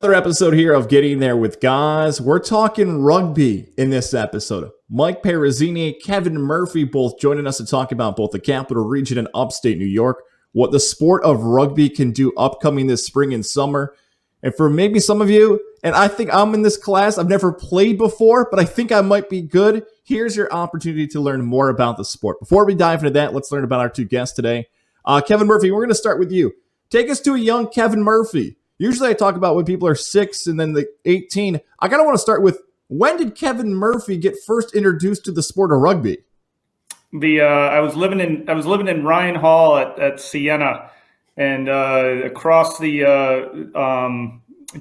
Another episode here of Getting There with Guys. We're talking rugby in this episode. Mike Perazzini, Kevin Murphy, both joining us to talk about both the Capital Region and Upstate New York, what the sport of rugby can do upcoming this spring and summer. And for maybe some of you, and I think I'm in this class, I've never played before, but I think I might be good. Here's your opportunity to learn more about the sport. Before we dive into that, let's learn about our two guests today. Kevin Murphy, we're going to start with you. Take us to a young Kevin Murphy. Usually I talk about when people are 6 and then the 18. I kind of want to start with, when did Kevin Murphy get first introduced to the sport of rugby? I was living in Ryan Hall at Siena, and across the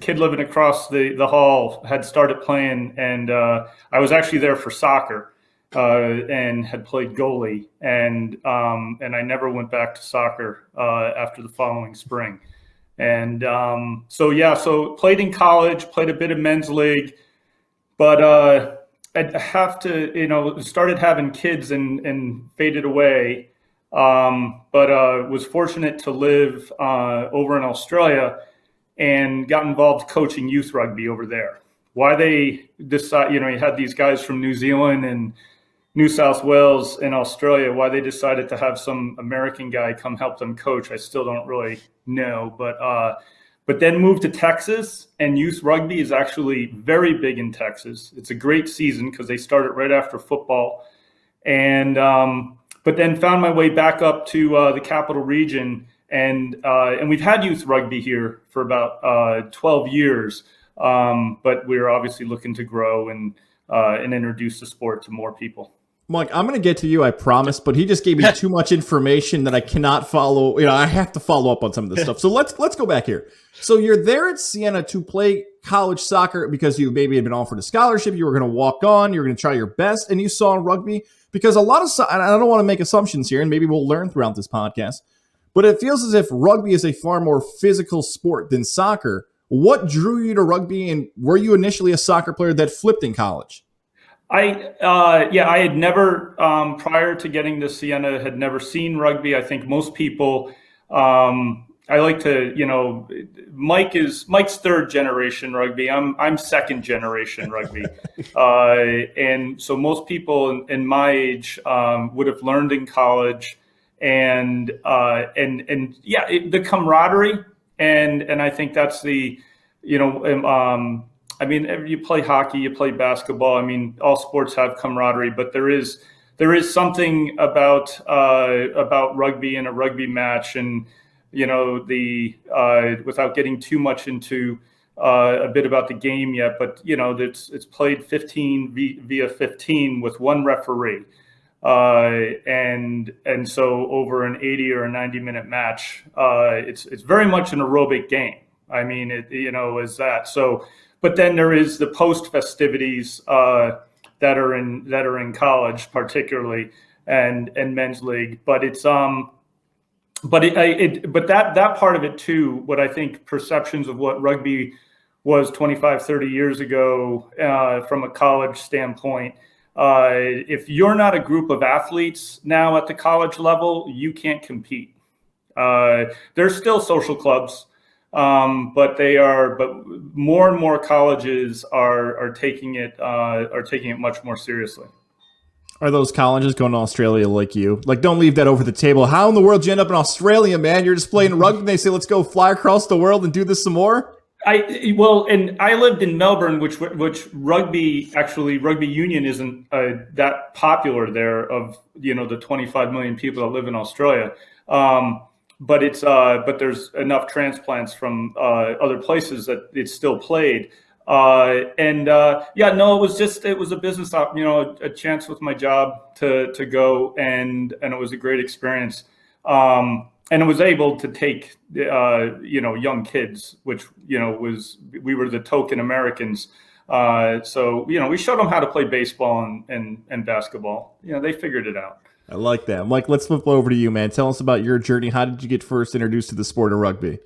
kid living across the hall had started playing, and I was actually there for soccer and had played goalie, and I never went back to soccer after the following spring. And so played in college, played a bit of men's league, but I have to, started having kids and faded away. But was fortunate to live over in Australia and got involved coaching youth rugby over there. Why they decide, you had these guys from New Zealand and New South Wales and Australia, why they decided to have some American guy come help them coach, I still don't really know. But then moved to Texas, and youth rugby is actually very big in Texas. It's a great season because they started right after football. And but then found my way back up to the Capital Region, and we've had youth rugby here for about 12 years. But we're obviously looking to grow and introduce the sport to more people. Mike, I'm going to get to you, I promise, but he just gave me too much information that I cannot follow. I have to follow up on some of this stuff. So let's go back here. So you're there at Siena to play college soccer because you maybe had been offered a scholarship. You were going to walk on. You were going to try your best, and you saw rugby because and I don't want to make assumptions here, and maybe we'll learn throughout this podcast, but it feels as if rugby is a far more physical sport than soccer. What drew you to rugby, and were you initially a soccer player that flipped in college? I had never, prior to getting to Siena, had never seen rugby. I think most people, I like to, Mike's third generation rugby. I'm second generation rugby. And so most people in my age would have learned in college, and the camaraderie. And I think that's the, you play hockey, you play basketball. I mean, all sports have camaraderie, but there is something about rugby and a rugby match, and without getting too much into a bit about the game yet, but it's played 15 via 15 with one referee, and so over an 80 or a 90-minute match, it's very much an aerobic game. I mean, is that so? But then there is the post festivities that are in college, particularly, and men's league. But it's but that part of it too. What I think perceptions of what rugby was 25, 30 years ago from a college standpoint. If you're not a group of athletes now at the college level, you can't compete. There's still social clubs. But more and more colleges are taking it much more seriously. Are those colleges going to Australia like you? Like, don't leave that over the table. How in the world did you end up in Australia, man? You're just playing rugby and they say, let's go fly across the world and do this some more? And I lived in Melbourne, which rugby union isn't that popular there, of the 25 million people that live in Australia. But there's enough transplants from other places that it's still played. It was a business, a chance with my job to go, and it was a great experience. And I was able to take, young kids, which, we were the token Americans. So we showed them how to play baseball and basketball. They figured it out. I like that. Mike, let's flip over to you, man. Tell us about your journey. How did you get first introduced to the sport of rugby?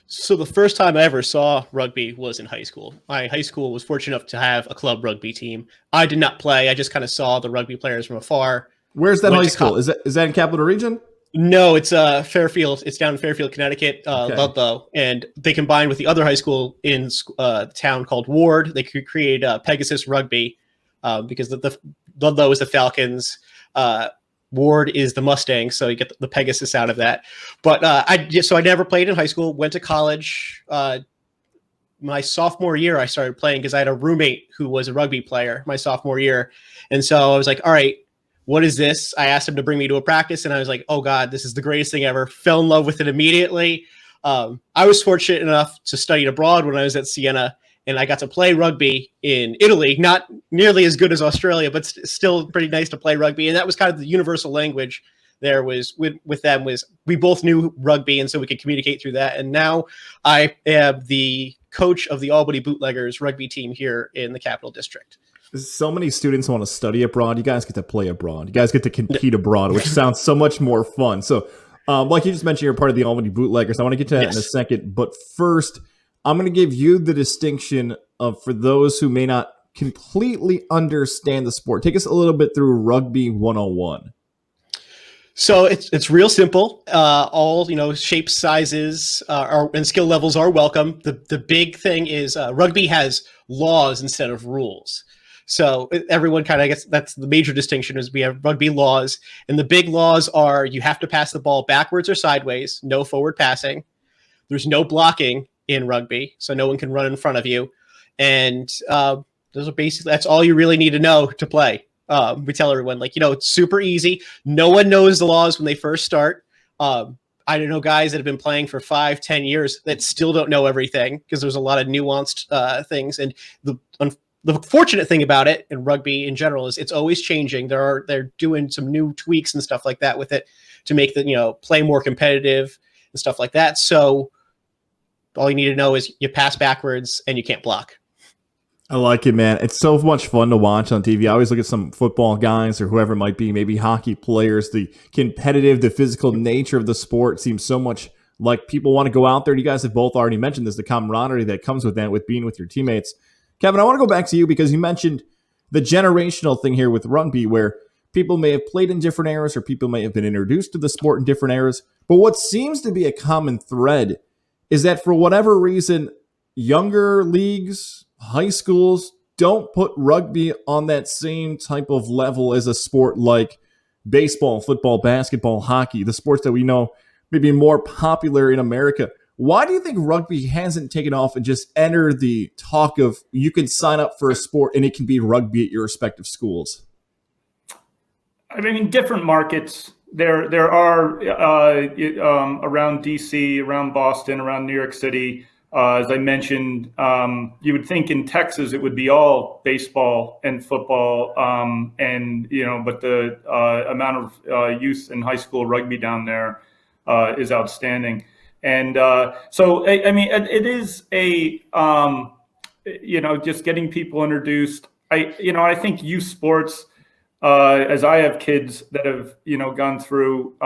So the first time I ever saw rugby was in high school. My high school was fortunate enough to have a club rugby team. I did not play. I just kind of saw the rugby players from afar. Where's that high school? Is that in Capital Region? No, it's Fairfield. It's down in Fairfield, Connecticut, Okay. Ludlow, and they combined with the other high school in the town called Ward. They could create Pegasus Rugby because the Ludlow is the Falcons, Ward is the Mustangs, so you get the Pegasus out of that. But I never played in high school. Went to college. My sophomore year, I started playing because I had a roommate who was a rugby player my sophomore year, and so I was like, all right, what is this? I asked him to bring me to a practice, and I was like, oh God, this is the greatest thing ever. Fell in love with it immediately. I was fortunate enough to study abroad when I was at Siena, and I got to play rugby in Italy. Not nearly as good as Australia, but still pretty nice to play rugby. And that was kind of the universal language there was with them was we both knew rugby, and so we could communicate through that. And now I am the coach of the Albany Bootleggers rugby team here in the Capital District. So many students want to study abroad. You guys get to play abroad. You guys get to compete abroad, which sounds so much more fun. So, like you just mentioned, you're part of the Albany Bootleggers. I want to get to that in a second. But first, I'm going to give you the distinction of, for those who may not completely understand the sport, take us a little bit through Rugby 101. So it's real simple. All shapes, sizes, and skill levels are welcome. The big thing is rugby has laws instead of rules. So everyone kind of gets, that's the major distinction is we have rugby laws, and the big laws are you have to pass the ball backwards or sideways, no forward passing. There's no blocking in rugby, so no one can run in front of you. And those are basically, that's all you really need to know to play. We tell everyone, it's super easy. No one knows the laws when they first start. I don't know guys that have been playing for 5-10 years that still don't know everything because there's a lot of nuanced things. And the fortunate thing about it in rugby in general is it's always changing. They're doing some new tweaks and stuff like that with it to make the play more competitive and stuff like that. So all you need to know is you pass backwards and you can't block. I like it, man. It's so much fun to watch on TV. I always look at some football guys or whoever it might be, maybe hockey players. The competitive, the physical nature of the sport seems so much like people want to go out there. You guys have both already mentioned this, the camaraderie that comes with that, with being with your teammates. Kevin, I want to go back to you because you mentioned the generational thing here with rugby where people may have played in different eras or people may have been introduced to the sport in different eras. But what seems to be a common thread is that for whatever reason, younger leagues, high schools don't put rugby on that same type of level as a sport like baseball, football, basketball, hockey, the sports that we know may be more popular in America. Why do you think rugby hasn't taken off and just entered the talk of you can sign up for a sport and it can be rugby at your respective schools? I mean, different markets. There are around DC, around Boston, around New York City. As I mentioned, you would think in Texas it would be all baseball and football, but the amount of youth and high school rugby down there is outstanding. And so, I mean, it is just getting people introduced. I think youth sports, as I have kids that have, gone through,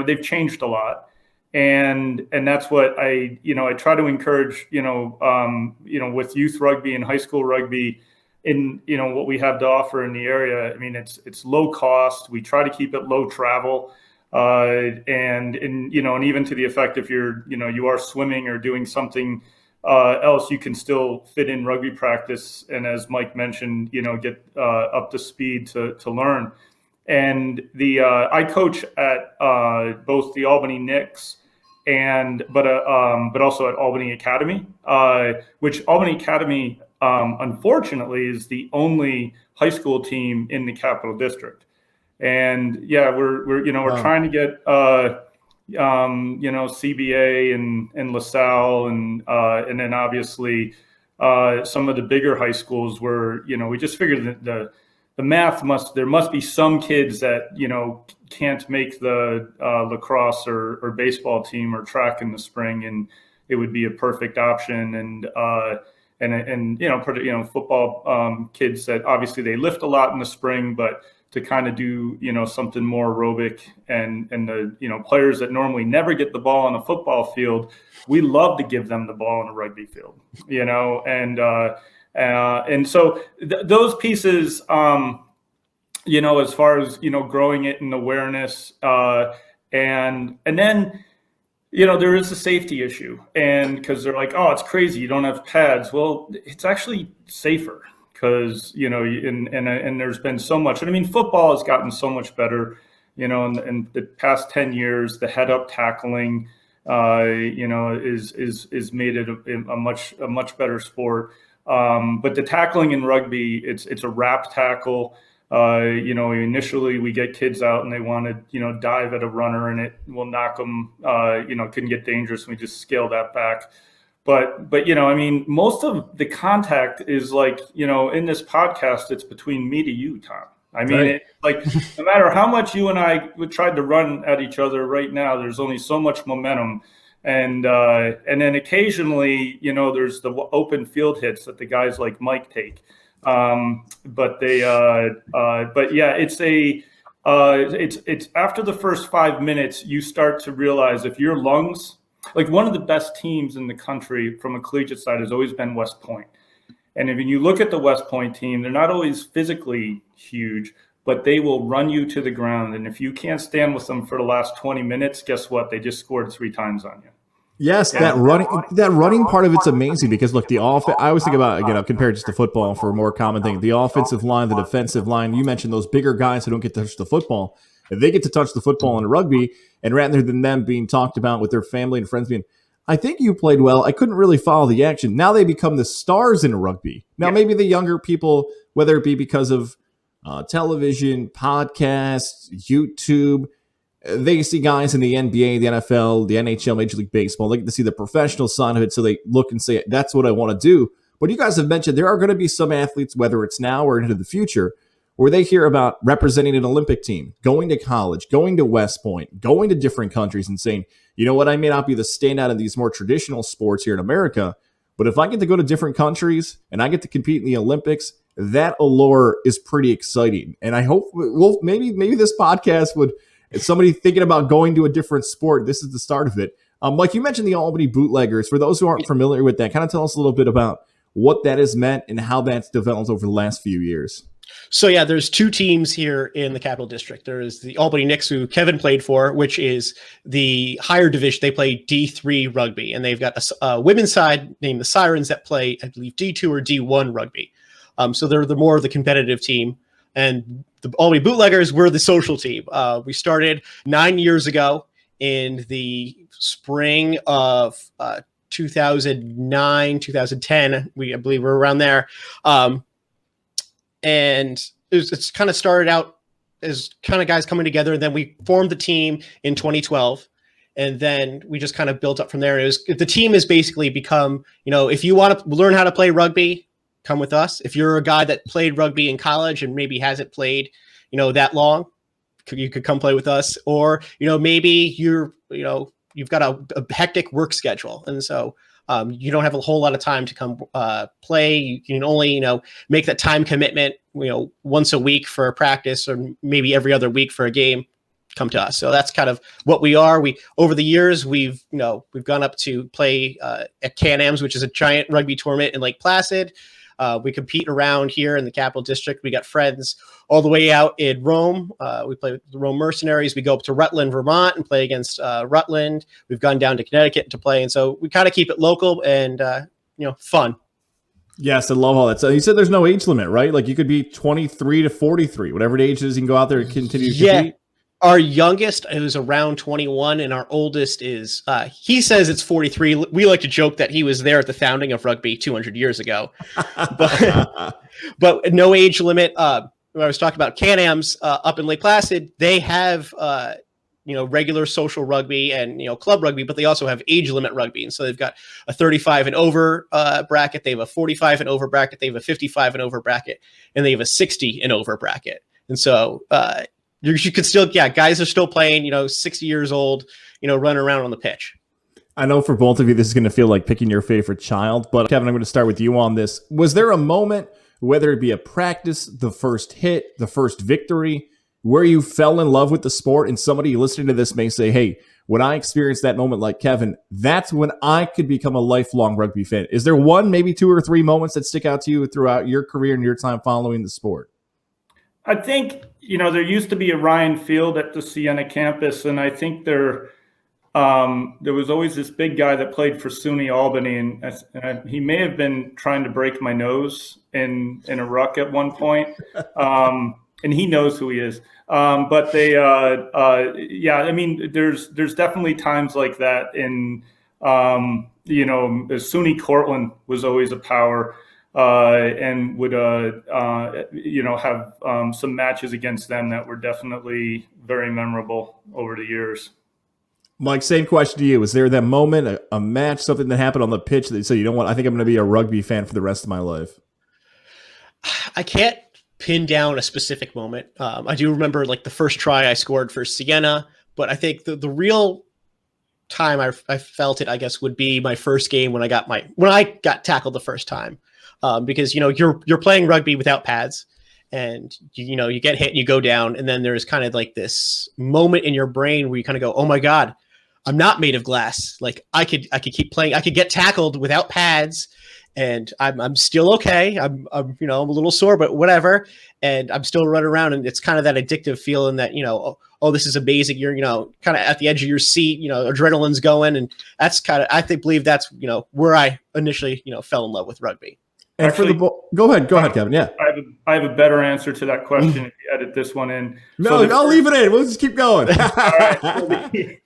they've changed a lot. And that's what I try to encourage, with youth rugby and high school rugby in, what we have to offer in the area. I mean, it's low cost. We try to keep it low travel. And even to the effect, if you are swimming or doing something else, you can still fit in rugby practice. And as Mike mentioned, get up to speed to learn. And I coach at both the Albany Knicks but also at Albany Academy, which Albany Academy, unfortunately, is the only high school team in the Capital District. And yeah, we're trying to get CBA and LaSalle and then obviously some of the bigger high schools where we just figured that the math there must be some kids that can't make the lacrosse or baseball team or track in the spring, and it would be a perfect option. And football kids that obviously they lift a lot in the spring, but to kind of do something more aerobic and the players that normally never get the ball on a football field, we love to give them the ball on a rugby field, and so those pieces, as far as growing it in awareness, And then, there is a safety issue, and because they're like, oh, it's crazy, you don't have pads. Well, it's actually safer because, and there's been so much. And I mean, football has gotten so much better, in the past 10 years. The head up tackling, is made it a much better sport. But the tackling in rugby, it's a wrap tackle. Initially we get kids out and they want to, dive at a runner, and it will knock them, can get dangerous. We just scale that back. But, I mean, most of the contact is like, in this podcast, it's between me to you, Tom. I mean, right. No matter how much you and I would try to run at each other right now, there's only so much momentum. And then occasionally, there's the open field hits that the guys like Mike take. But yeah, it's after the first 5 minutes, you start to realize if your lungs, like one of the best teams in the country from a collegiate side has always been West Point. And if you look at the West Point team, they're not always physically huge, but they will run you to the ground. And if you can't stand with them for the last 20 minutes, guess what? They just scored 3 times on you. Yes, that running part of it's amazing because look, I always think about, compared just to football for a more common thing, the offensive line, the defensive line. You mentioned those bigger guys who don't get to touch the football. If they get to touch the football in rugby, and rather than them being talked about with their family and friends being, I think you played well, I couldn't really follow the action. Now they become the stars in rugby. Now maybe the younger people, whether it be because of television, podcasts, YouTube, they see guys in the NBA, the NFL, the NHL, Major League Baseball. They get to see the professional side of it, so they look and say, that's what I want to do. But you guys have mentioned there are going to be some athletes, whether it's now or into the future, where they hear about representing an Olympic team, going to college, going to West Point, going to different countries and saying, you know what, I may not be the standout in these more traditional sports here in America, but if I get to go to different countries and I get to compete in the Olympics, that allure is pretty exciting. And I hope maybe this podcast would, if somebody thinking about going to a different sport, this is the start of it. Like you mentioned the Albany Bootleggers. For those who aren't familiar with that, kind of tell us a little bit about what that has meant and how that's developed over the last few years. So yeah, there's 2 teams here in the Capital District. There is the Albany Knicks, who Kevin played for, which is the higher division. They play D3 rugby, and they've got a women's side named the Sirens that play, I believe, D2 or D1 rugby. So they're the more of the competitive team. And the Albany Bootleggers were the social team. We started 9 years ago in the spring of 2009, 2010. I believe we're around there. And it's kind of started out as kind of guys coming together. And then we formed the team in 2012. And then we just kind of built up from there. The team has basically become, if you want to learn how to play rugby, come with us. If you're a guy that played rugby in college and maybe hasn't played, that long, you could come play with us. Or, maybe you've got a hectic work schedule. And so you don't have a whole lot of time to come play. You can only, make that time commitment, once a week for a practice or maybe every other week for a game. Come to us. So that's kind of what we are. Over the years, we've gone up to play at Can-Ams, which is a giant rugby tournament in Lake Placid. We compete around here in the Capital District. We got friends all the way out in Rome. We play with the Rome Mercenaries. We go up to Rutland, Vermont, and play against Rutland. We've gone down to Connecticut to play. And so we kind of keep it local and, fun. Yes, I love all that. So you said there's no age limit, right? Like you could be 23 to 43, whatever the age is, you can go out there and continue to compete. Our youngest is around 21, and our oldest is, he says it's 43. We like to joke that he was there at the founding of rugby 200 years ago. But no age limit. When I was talking about Can-Ams up in Lake Placid, they have, regular social rugby and, club rugby, but they also have age limit rugby. And so they've got a 35 and over bracket. They have a 45 and over bracket. They have a 55 and over bracket, and they have a 60 and over bracket. And so, you could still, guys are still playing, 60 years old, running around on the pitch. I know for both of you, this is going to feel like picking your favorite child, but Kevin, I'm going to start with you on this. Was there a moment, whether it be a practice, the first hit, the first victory, where you fell in love with the sport and somebody listening to this may say, hey, when I experienced that moment like Kevin, that's when I could become a lifelong rugby fan? Is there one, maybe 2 or 3 moments that stick out to you throughout your career and your time following the sport? I think, there used to be a Ryan Field at the Siena campus, and I think there was always this big guy that played for SUNY Albany, and he may have been trying to break my nose in a ruck at one point. And he knows who he is. But there's definitely times like that in, SUNY Cortland was always a power. And would have some matches against them that were definitely very memorable over the years. Mike, same question to you. Is there that moment, a match, something that happened on the pitch that you say, you know what, I think I'm going to be a rugby fan for the rest of my life? I can't pin down a specific moment. I do remember like the first try I scored for Siena, but I think the real time I felt it, I guess, would be my first game when I got tackled the first time. Because you're playing rugby without pads, and you get hit and you go down, and then there's kind of like this moment in your brain where you kind of go, oh my God, I'm not made of glass. Like I could keep playing. I could get tackled without pads, and I'm still okay. I'm I'm a little sore, but whatever. And I'm still running around, and it's kind of that addictive feeling that oh, this is amazing. You're kind of at the edge of your seat. Adrenaline's going, and that's kind of believe that's where I initially fell in love with rugby. And actually, go ahead, Kevin. Yeah, I have a better answer to that question if you edit this one in. No, I'll leave it in. We'll just keep going. All right.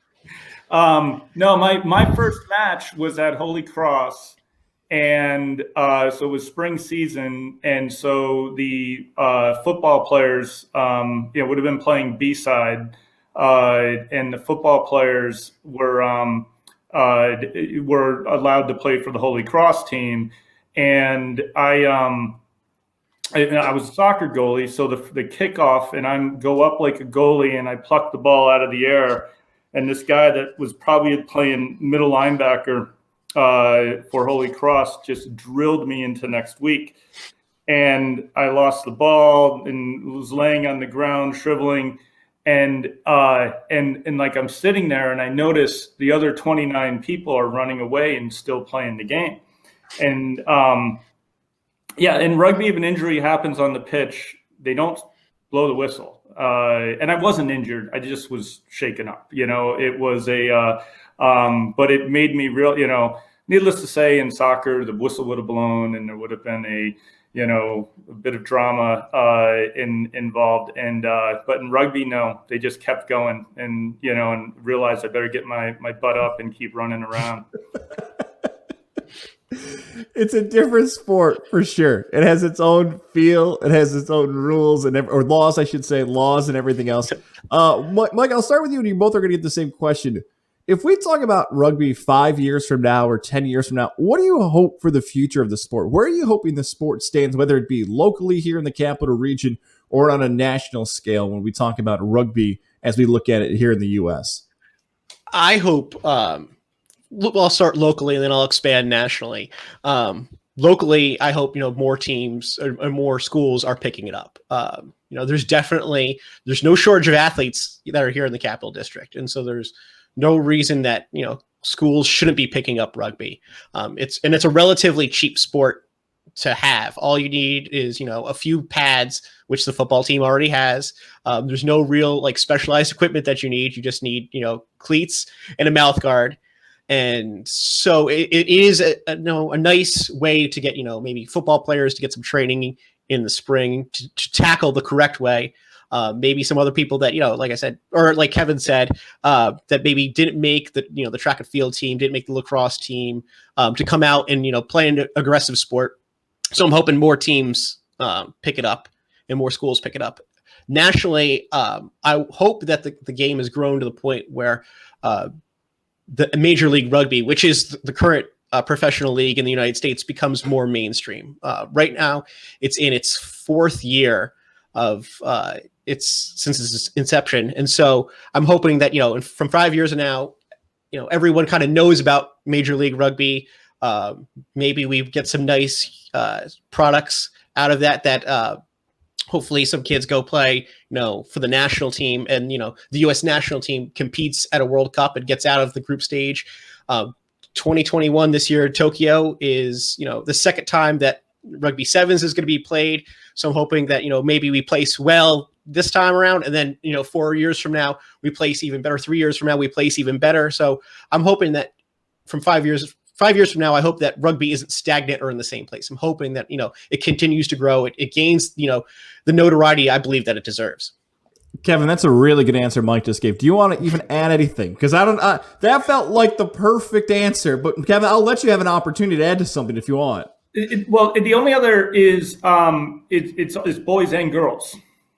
No, my first match was at Holy Cross, and so it was spring season, and so the football players, would have been playing B-side, and the football players were allowed to play for the Holy Cross team. And I was a soccer goalie, so the kickoff, and I go up like a goalie, and I pluck the ball out of the air, and this guy that was probably playing middle linebacker for Holy Cross just drilled me into next week, and I lost the ball and was laying on the ground shriveling, and like I'm sitting there, and I notice the other 29 people are running away and still playing the game. And in rugby, if an injury happens on the pitch, they don't blow the whistle. And I wasn't injured; I just was shaken up. It was but it made me real. Needless to say, in soccer, the whistle would have blown, and there would have been a bit of drama involved. And but in rugby, no, they just kept going, and and realized I better get my butt up and keep running around. It's a different sport for sure. It has its own feel. It has its own rules or laws, I should say, laws and everything else. Mike, I'll start with you, and you both are going to get the same question. If we talk about rugby 5 years from now or 10 years from now, what do you hope for the future of the sport? Where are you hoping the sport stands, whether it be locally here in the capital region or on a national scale when we talk about rugby as we look at it here in the U.S.? I hope I'll start locally and then I'll expand nationally. Locally, I hope more teams or more schools are picking it up. There's no shortage of athletes that are here in the Capital District, and so there's no reason that schools shouldn't be picking up rugby. It's a relatively cheap sport to have. All you need is a few pads, which the football team already has. There's no real specialized equipment that you need. You just need cleats and a mouth guard. And so it is a nice way to get, maybe football players to get some training in the spring to tackle the correct way. Maybe some other people that, like I said, or like Kevin said, that maybe didn't make the track and field team, didn't make the lacrosse team, to come out and, play an aggressive sport. So I'm hoping more teams pick it up and more schools pick it up. Nationally, I hope that the game has grown to the point where the Major League Rugby, which is the current professional league in the United States, becomes more mainstream. Right now, it's in its fourth year of since its inception, and so I'm hoping that from 5 years from now, everyone kind of knows about Major League Rugby. Maybe we get some nice products out of that. Hopefully some kids go play, for the national team, and, the U.S. national team competes at a World Cup and gets out of the group stage. 2021 this year, Tokyo is, the second time that Rugby sevens is going to be played. So I'm hoping that, maybe we place well this time around, and then, 4 years from now, we place even better. 3 years from now, we place even better. So I'm hoping that from 5 years from now, I hope that rugby isn't stagnant or in the same place. I'm hoping that, it continues to grow. It gains, the notoriety I believe that it deserves. Kevin, that's a really good answer Mike just gave. Do you want to even add anything? Because that felt like the perfect answer. But Kevin, I'll let you have an opportunity to add to something if you want. Well, the only other is it's boys and girls.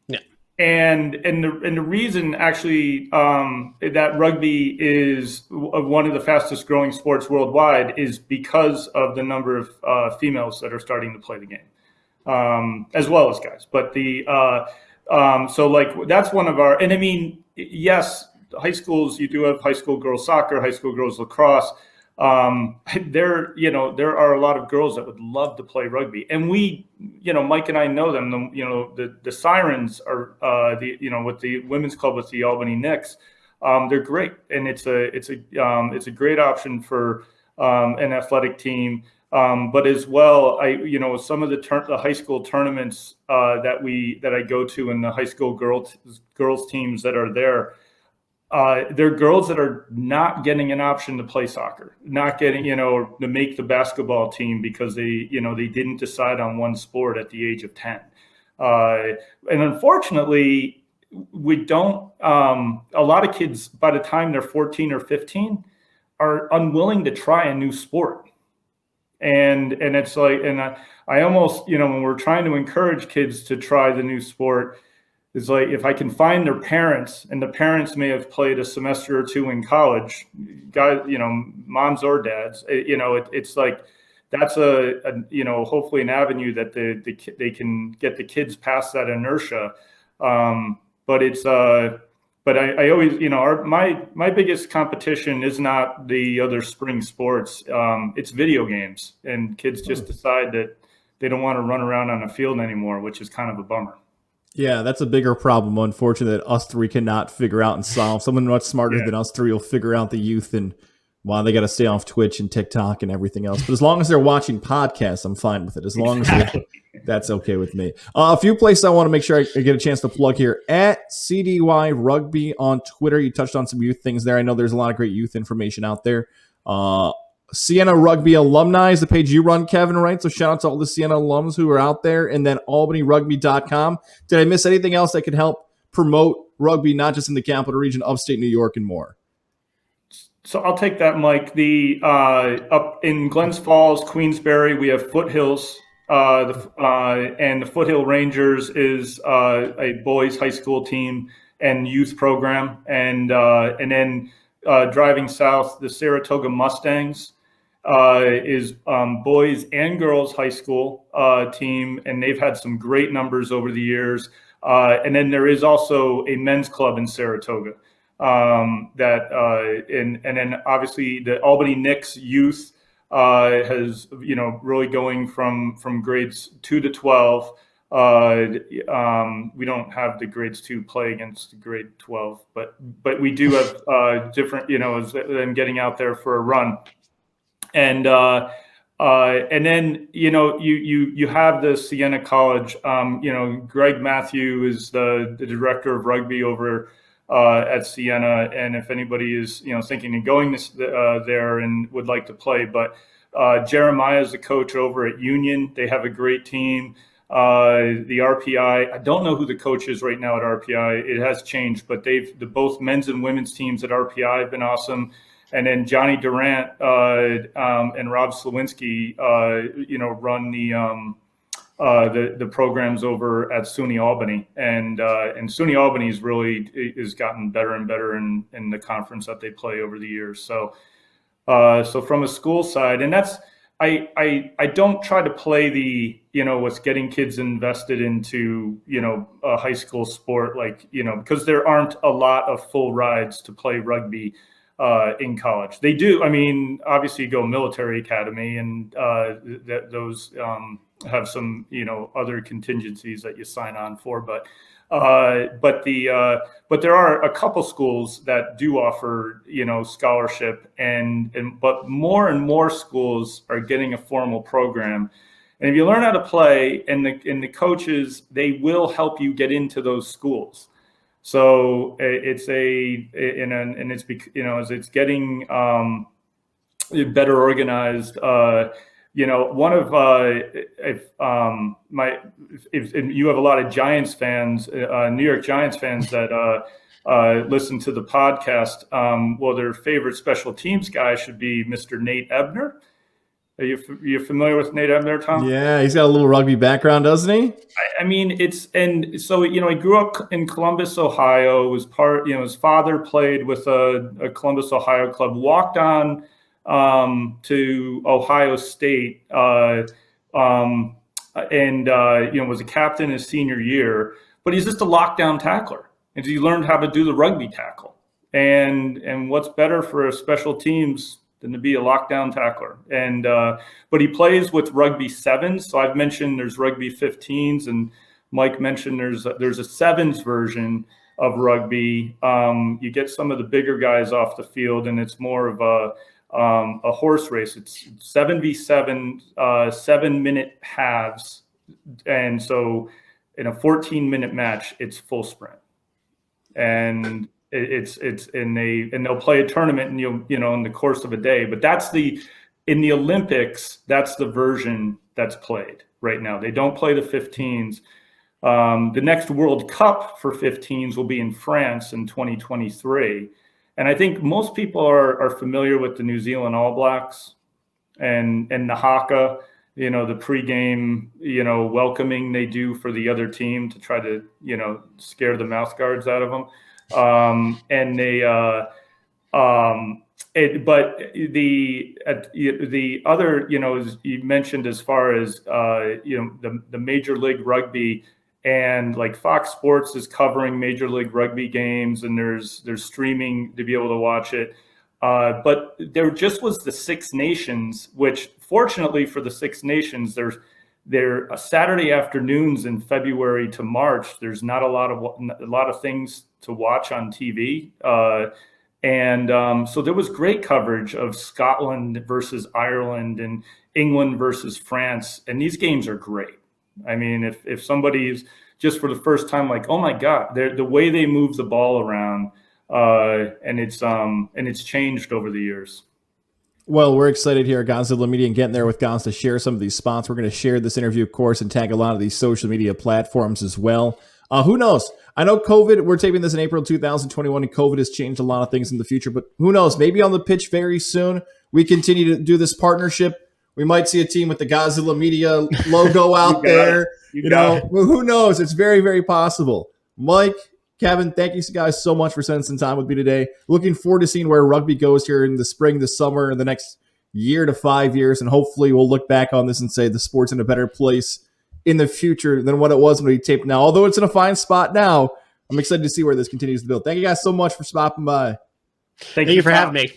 Yeah. And the reason actually that rugby is one of the fastest growing sports worldwide is because of the number of females that are starting to play the game, as well as guys. But so like that's one of our, and I mean, yes, high schools, you do have high school girls soccer, high school girls lacrosse. There are a lot of girls that would love to play rugby, and we, Mike and I know them. The Sirens are with the women's club with the Albany Knicks. They're great, and it's a great option for an athletic team. But as well, some of the high school tournaments that I go to, and the high school girls teams that are there. They're girls that are not getting an option to play soccer, not getting, to make the basketball team because they didn't decide on one sport at the age of 10. And unfortunately, we don't, a lot of kids, by the time they're 14 or 15, are unwilling to try a new sport. And it's like, and I almost, when we're trying to encourage kids to try the new sport, it's like if I can find their parents, and the parents may have played a semester or two in college, guys, moms or dads, it's like that's hopefully an avenue that they can get the kids past that inertia. But it's but I always, my biggest competition is not the other spring sports. It's video games, and kids just decide that they don't want to run around on a field anymore, which is kind of a bummer. Yeah, that's a bigger problem, unfortunately, that us three cannot figure out and solve. Someone much smarter than us three will figure out the youth, and they got to stay off Twitch and TikTok and everything else. But as long as they're watching podcasts, I'm fine with it. As long as that's okay with me. A few places I want to make sure I get a chance to plug here. At CDY Rugby on Twitter. You touched on some youth things there. I know there's a lot of great youth information out there. Siena Rugby Alumni is the page you run, Kevin, right? So shout out to all the Siena alums who are out there. And then albanyrugby.com. Did I miss anything else that could help promote rugby, not just in the capital region, upstate New York, and more? So I'll take that, Mike. Up in Glens Falls, Queensbury, we have Foothills. And the Foothill Rangers is a boys high school team and youth program. And then driving south, the Saratoga Mustangs is boys and girls high school team, and they've had some great numbers over the years. And then there is also a men's club in Saratoga and then obviously the Albany Knicks youth has really going from grades 2 to 12. We don't have the grades 2 play against grade 12, but we do have different, as them getting out there for a run. And then, you have the Siena College, Greg Matthew is the director of rugby over at Siena. And if anybody is, thinking of going there and would like to play, but Jeremiah is the coach over at Union. They have a great team. The RPI, I don't know who the coach is right now at RPI. It has changed, but both men's and women's teams at RPI have been awesome. And then Johnny Durant and Rob Slawinski, run the programs over at SUNY Albany, and SUNY Albany is gotten better and better in the conference that they play over the years. So from a school side, and that's. I don't try to play the, what's getting kids invested into, a high school sport, because there aren't a lot of full rides to play rugby in college. They do. I mean, obviously you go military academy and those have some, other contingencies that you sign on for, but there are a couple schools that do offer, scholarship but more and more schools are getting a formal program. And if you learn how to play, and the coaches, they will help you get into those schools. So it's as it's getting better organized. One of if you have a lot of Giants fans, New York Giants fans that listen to the podcast, well, their favorite special teams guy should be Mr. Nate Ebner. Are you familiar with Nate Ebner, Tom? Yeah, he's got a little rugby background, doesn't he? I mean, he grew up in Columbus, Ohio. Was his father played with a Columbus, Ohio club. Walked on to Ohio State, and was a captain his senior year. But he's just a lockdown tackler, and he learned how to do the rugby tackle. And what's better for a special teams than to be a lockdown tackler? And but he plays with rugby sevens. So I've mentioned there's rugby 15s, and Mike mentioned there's a sevens version of rugby. You get some of the bigger guys off the field, and it's more of a horse race. It's 7v7, 7-minute halves, and so in a 14-minute match, it's full sprint, and they'll play a tournament, and in the course of a day. But in the Olympics, that's the version that's played right now. They don't play the 15s. The next World Cup for 15s will be in France in 2023. And I think most people are familiar with the New Zealand All Blacks and the haka, the pregame, welcoming they do for the other team to try to, scare the mouth guards out of them. But the other, as you mentioned, as far as, the Major League Rugby, and like Fox Sports is covering Major League Rugby games, and there's streaming to be able to watch it. But there just was the Six Nations, which fortunately for the Six Nations, there Saturday afternoons in February to March. There's not a lot of things to watch on TV. So there was great coverage of Scotland versus Ireland and England versus France. And these games are great. I mean, if somebody's just for the first time, like, oh my God, the way they move the ball around, and it's changed over the years. Well, we're excited here at Godzilla Media and getting there with Gons to share some of these spots. We're going to share this interview, of course, and tag a lot of these social media platforms as well. Who knows? I know COVID, we're taping this in April 2021, and COVID has changed a lot of things in the future, but who knows? Maybe on the pitch very soon, we continue to do this partnership. We might see a team with the Godzilla Media logo out there. Who knows? It's very, very possible. Mike, Kevin, thank you guys so much for spending some time with me today. Looking forward to seeing where rugby goes here in the spring, the summer, and the next year to 5 years. And hopefully we'll look back on this and say the sport's in a better place in the future than what it was when we taped now. Although it's in a fine spot now, I'm excited to see where this continues to build. Thank you guys so much for stopping by. Thank you for having me.